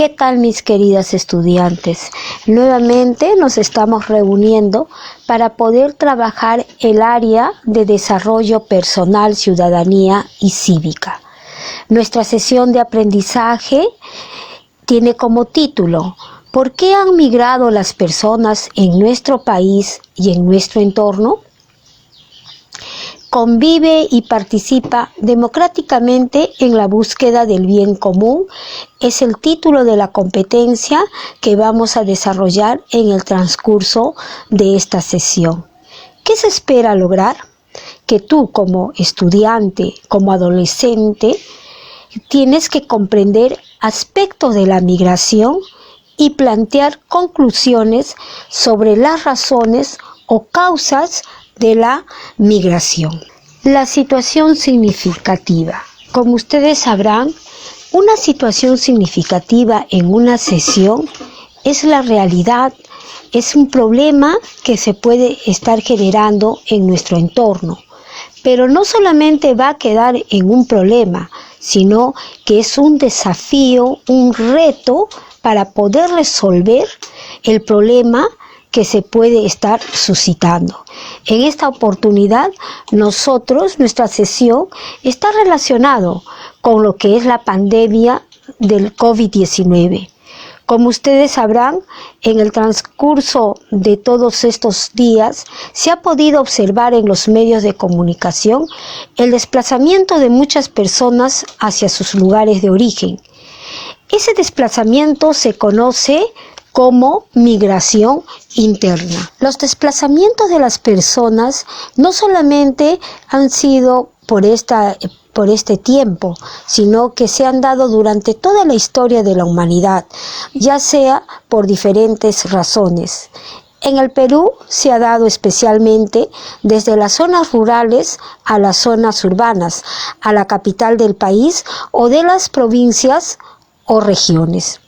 ¿Qué tal, mis queridas estudiantes? Nuevamente nos estamos reuniendo para poder trabajar el área de desarrollo personal, ciudadanía y cívica. Nuestra sesión de aprendizaje tiene como título ¿Por qué han migrado las personas en nuestro país y en nuestro entorno? Convive y participa democráticamente en la búsqueda del bien común es el título de la competencia que vamos a desarrollar en el transcurso de esta sesión. ¿Qué se espera lograr? Que tú como estudiante, como adolescente, tienes que comprender aspectos de la migración y plantear conclusiones sobre las razones o causas de la migración. La situación significativa. Como ustedes sabrán, una situación significativa en una sesión es la realidad, es un problema que se puede estar generando en nuestro entorno. Pero no solamente va a quedar en un problema, sino que es un desafío, un reto para poder resolver el problema que se puede estar suscitando. En esta oportunidad, nuestra sesión está relacionado con lo que es la pandemia del COVID-19. Como ustedes sabrán, en el transcurso de todos estos días se ha podido observar en los medios de comunicación el desplazamiento de muchas personas hacia sus lugares de origen. Ese desplazamiento se conoce como migración interna. Los desplazamientos de las personas no solamente han sido por este tiempo, sino que se han dado durante toda la historia de la humanidad, ya sea por diferentes razones. En el Perú se ha dado especialmente desde las zonas rurales a las zonas urbanas, a la capital del país o de las provincias o regiones.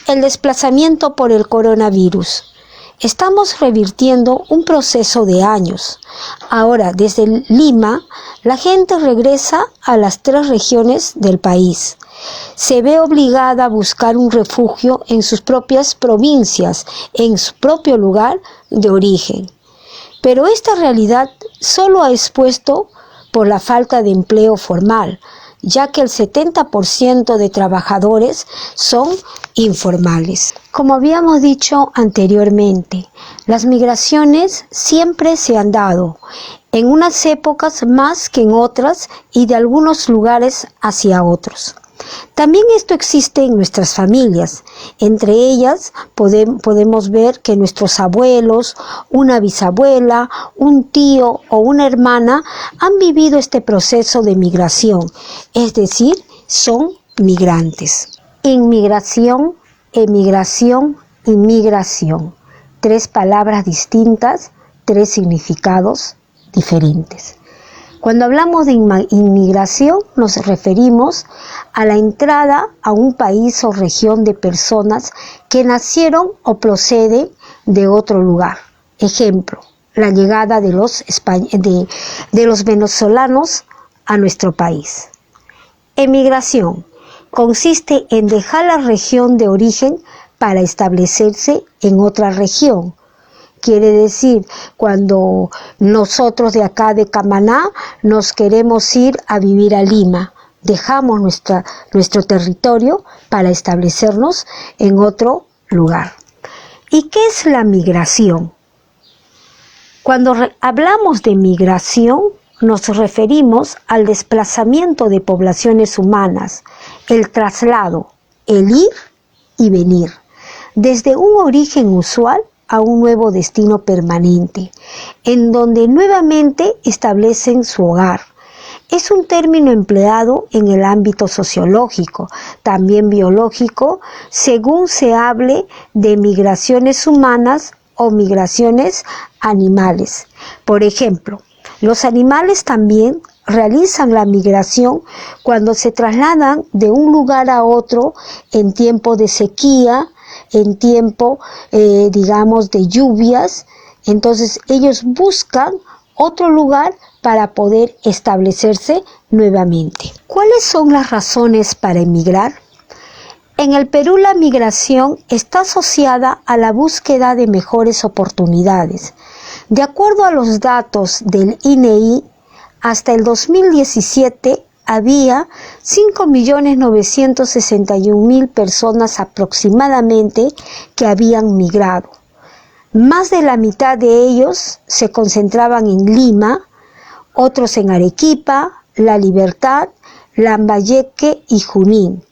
El desplazamiento por el coronavirus. Estamos revirtiendo un proceso de años. Ahora, desde Lima, la gente regresa a las 3 regiones del país. Se ve obligada a buscar un refugio en sus propias provincias, en su propio lugar de origen. Pero esta realidad solo ha expuesto por la falta de empleo formal, ya que el 70% de trabajadores son informales. Como habíamos dicho anteriormente, las migraciones siempre se han dado, en unas épocas más que en otras y de algunos lugares hacia otros. También esto existe en nuestras familias. Entre ellas podemos ver que nuestros abuelos, una bisabuela, un tío o una hermana han vivido este proceso de migración, es decir, son migrantes. Inmigración, emigración y migración. 3 palabras distintas, 3 significados diferentes. Cuando hablamos de inmigración, nos referimos a la entrada a un país o región de personas que nacieron o proceden de otro lugar. Ejemplo, la llegada de los venezolanos a nuestro país. Emigración consiste en dejar la región de origen para establecerse en otra región. Quiere decir, cuando nosotros de acá de Camaná nos queremos ir a vivir a Lima, dejamos nuestro territorio para establecernos en otro lugar. ¿Y qué es la migración? Cuando hablamos de migración, nos referimos al desplazamiento de poblaciones humanas, el traslado, el ir y venir, desde un origen usual a un nuevo destino permanente, en donde nuevamente establecen su hogar. Es un término empleado en el ámbito sociológico, también biológico, según se hable de migraciones humanas o migraciones animales. Por ejemplo, los animales también realizan la migración cuando se trasladan de un lugar a otro en tiempo de sequía, en tiempo, de lluvias. Entonces ellos buscan otro lugar para poder establecerse nuevamente. ¿Cuáles son las razones para emigrar? En el Perú la migración está asociada a la búsqueda de mejores oportunidades. De acuerdo a los datos del INEI, hasta el 2017 había 5.961.000 personas aproximadamente que habían migrado. Más de la mitad de ellos se concentraban en Lima, otros en Arequipa, La Libertad, Lambayeque y Junín,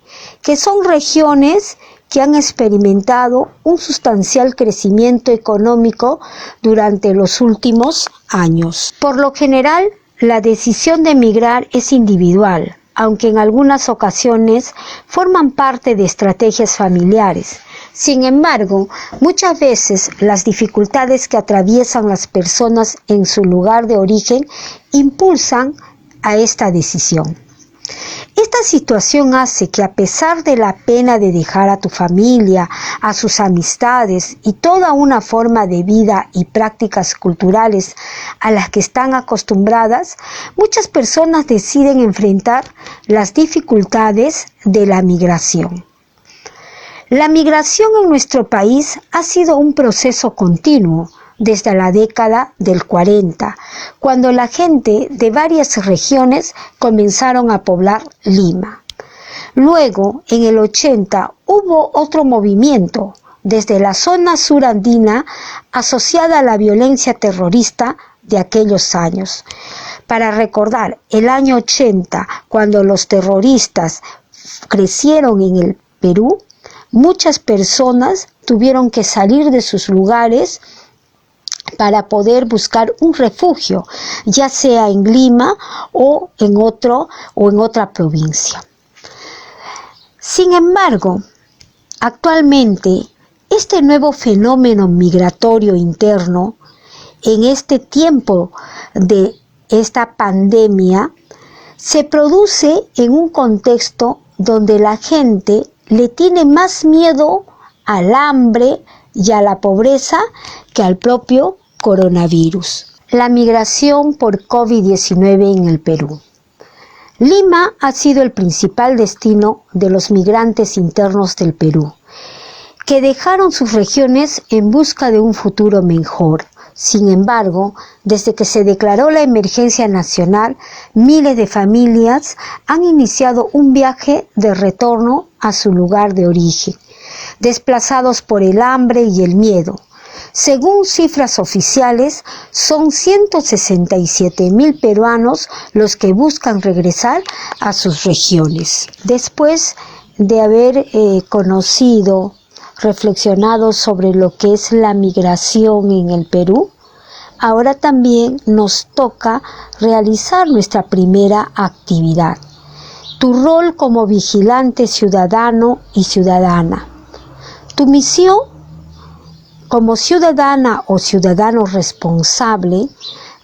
que son regiones que han experimentado un sustancial crecimiento económico durante los últimos años. Por lo general, la decisión de emigrar es individual, aunque en algunas ocasiones forman parte de estrategias familiares. Sin embargo, muchas veces las dificultades que atraviesan las personas en su lugar de origen impulsan a esta decisión. Esta situación hace que, a pesar de la pena de dejar a tu familia, a sus amistades y toda una forma de vida y prácticas culturales a las que están acostumbradas, muchas personas deciden enfrentar las dificultades de la migración. La migración en nuestro país ha sido un proceso continuo desde la década del 40, cuando la gente de varias regiones comenzaron a poblar Lima. Luego, en el 80, hubo otro movimiento desde la zona surandina asociada a la violencia terrorista de aquellos años. Para recordar, el año 80, cuando los terroristas crecieron en el Perú, muchas personas tuvieron que salir de sus lugares para poder buscar un refugio, ya sea en Lima o en otra provincia. Sin embargo, actualmente, este nuevo fenómeno migratorio interno, en este tiempo de esta pandemia, se produce en un contexto donde la gente le tiene más miedo al hambre y a la pobreza que al propio coronavirus. La migración por COVID-19 en el Perú. Lima ha sido el principal destino de los migrantes internos del Perú, que dejaron sus regiones en busca de un futuro mejor. Sin embargo, desde que se declaró la emergencia nacional, miles de familias han iniciado un viaje de retorno a su lugar de origen, desplazados por el hambre y el miedo. Según cifras oficiales, son 167.000 peruanos los que buscan regresar a sus regiones. Después de haber reflexionado sobre lo que es la migración en el Perú, ahora también nos toca realizar nuestra primera actividad. Tu rol como vigilante ciudadano y ciudadana. Tu misión como ciudadana o ciudadano responsable,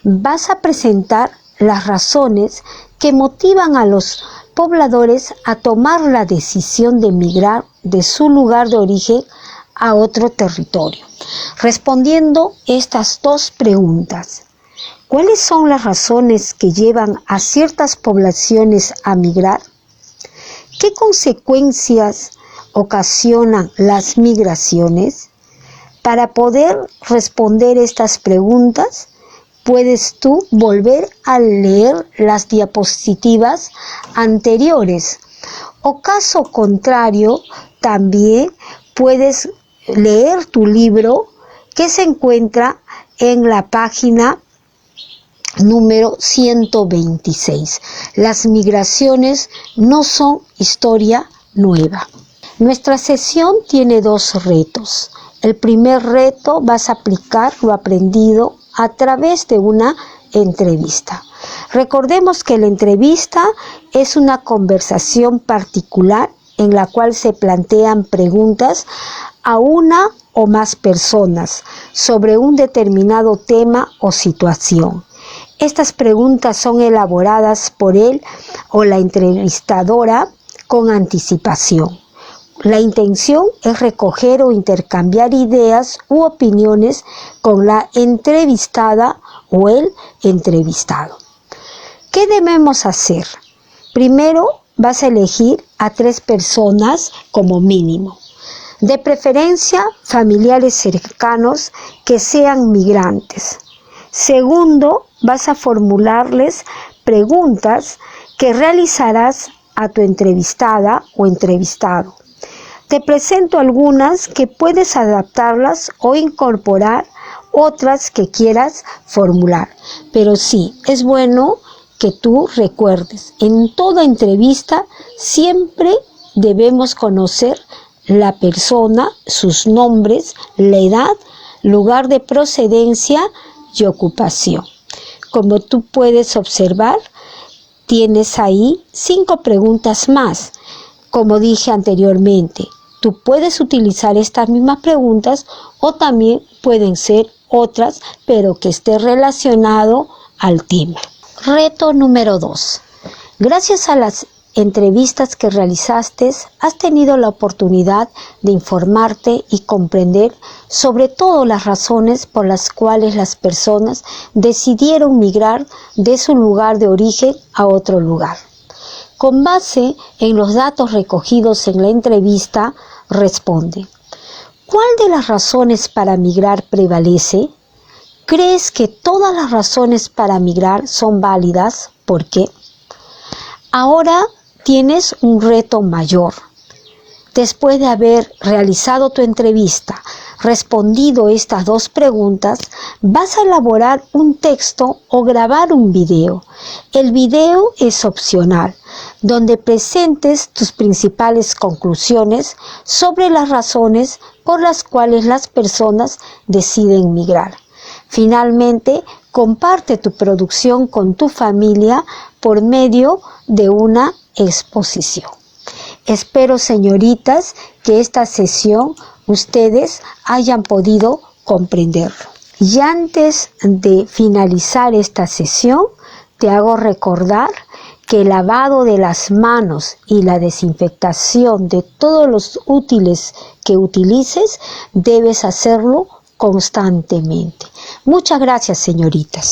vas a presentar las razones que motivan a los pobladores a tomar la decisión de emigrar de su lugar de origen a otro territorio. Respondiendo estas dos preguntas: ¿cuáles son las razones que llevan a ciertas poblaciones a migrar? ¿Qué consecuencias ocasionan las migraciones? Para poder responder estas preguntas, puedes tú volver a leer las diapositivas anteriores, o caso contrario, también puedes leer tu libro que se encuentra en la página número 126. Las migraciones no son historia nueva. Nuestra sesión tiene dos retos. El primer reto, vas a aplicar lo aprendido a través de una entrevista. Recordemos que la entrevista es una conversación particular en la cual se plantean preguntas a una o más personas sobre un determinado tema o situación. Estas preguntas son elaboradas por él o la entrevistadora con anticipación. La intención es recoger o intercambiar ideas u opiniones con la entrevistada o el entrevistado. ¿Qué debemos hacer? Primero, vas a elegir a 3 personas como mínimo. De preferencia, familiares cercanos que sean migrantes. Segundo, vas a formularles preguntas que realizarás a tu entrevistada o entrevistado. Te presento algunas que puedes adaptarlas o incorporar otras que quieras formular. Pero sí, es bueno que tú recuerdes, en toda entrevista siempre debemos conocer la persona, sus nombres, la edad, lugar de procedencia y ocupación. Como tú puedes observar, tienes ahí 5 preguntas más. Como dije anteriormente, tú puedes utilizar estas mismas preguntas o también pueden ser otras, pero que esté relacionado al tema. Reto número 2. Gracias a las entrevistas que realizaste, has tenido la oportunidad de informarte y comprender sobre todo las razones por las cuales las personas decidieron migrar de su lugar de origen a otro lugar. Con base en los datos recogidos en la entrevista, responde: ¿cuál de las razones para migrar prevalece? ¿Crees que todas las razones para migrar son válidas? ¿Por qué? Ahora tienes un reto mayor. Después de haber realizado tu entrevista, respondido estas 2 preguntas, vas a elaborar un texto o grabar un video. El video es opcional, donde presentes tus principales conclusiones sobre las razones por las cuales las personas deciden migrar. Finalmente, comparte tu producción con tu familia por medio de una exposición. Espero, señoritas, que esta sesión ustedes hayan podido comprenderlo. Y antes de finalizar esta sesión, te hago recordar que el lavado de las manos y la desinfectación de todos los útiles que utilices, debes hacerlo constantemente. Muchas gracias, señoritas.